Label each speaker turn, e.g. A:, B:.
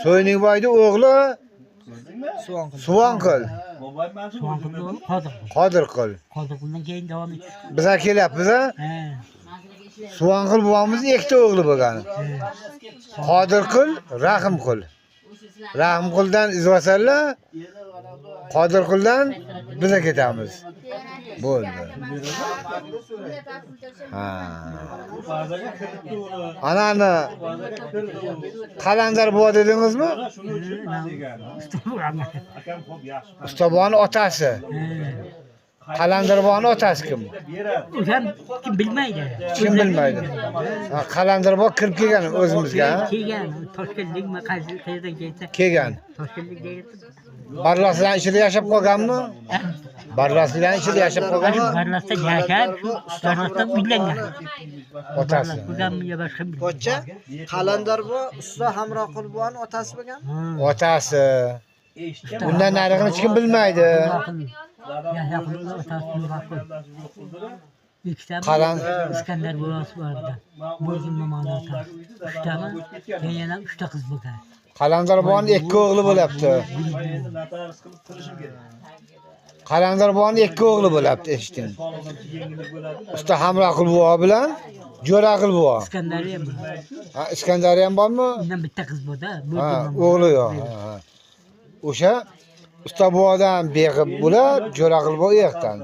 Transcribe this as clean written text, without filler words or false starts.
A: So'yniboyni o'g'li Suvanqul. Qodirqul.
B: Qodirquldan keyin davom etdi.
A: Bizlar kelyapmiz a? Suvanqul buvamizning ikkita o'g'li bo'lgan. Qodirqul, Rahimqul. Rahimquldan izvasanlar, Qodirquldan biz ketamiz. Bo'ldi. Ha. Anani Qalandar buva dedingizmi? Ustaboni otasi. Qalandar buvaning otasi kim?
B: O'zim kim bilmaydi.
A: Kim bilmaydi? Qalandar buva kirib kelgan o'zimizga.
B: Kelgan, Toshkentlikmi, qayerdan kelsa?
A: Kelgan.
B: Toshkentlik deydi.
A: Barlaslar ichida yashab qolganmi? Barlaslar ichida yashab qolganmi?
B: Barlasda yashab, Barlasda uylangan.
A: Otasi.
B: Bo'lganmi yo boshqa bilmayman.
C: Pochcha Qalandar bu usta Hamroqul buning otasi bo'lgan.
A: Otasi. Undan narig'ini hech kim bilmaydi. Qalan
B: Iskandar bo'lasi bordi. Bo'lgan mamani otasi. Uchtami? Yana 3 ta qiz bo'lgan.
A: Qalandar buvaning ikki o'g'li bo'lyapti. Qalandar buvaning ikki o'g'li bo'lyapti, eshitdim. Usta Hamroqul buva bilan Jo'raqul buva.
B: Iskandariya bor.
A: Ha, Iskandariya ham bormi?
B: Undan bitta qiz bor-da.
A: Ha, o'g'li yo'q. O'sha usta buvadan beg'ib bo'lib, Jo'raqul buva yo'qdan.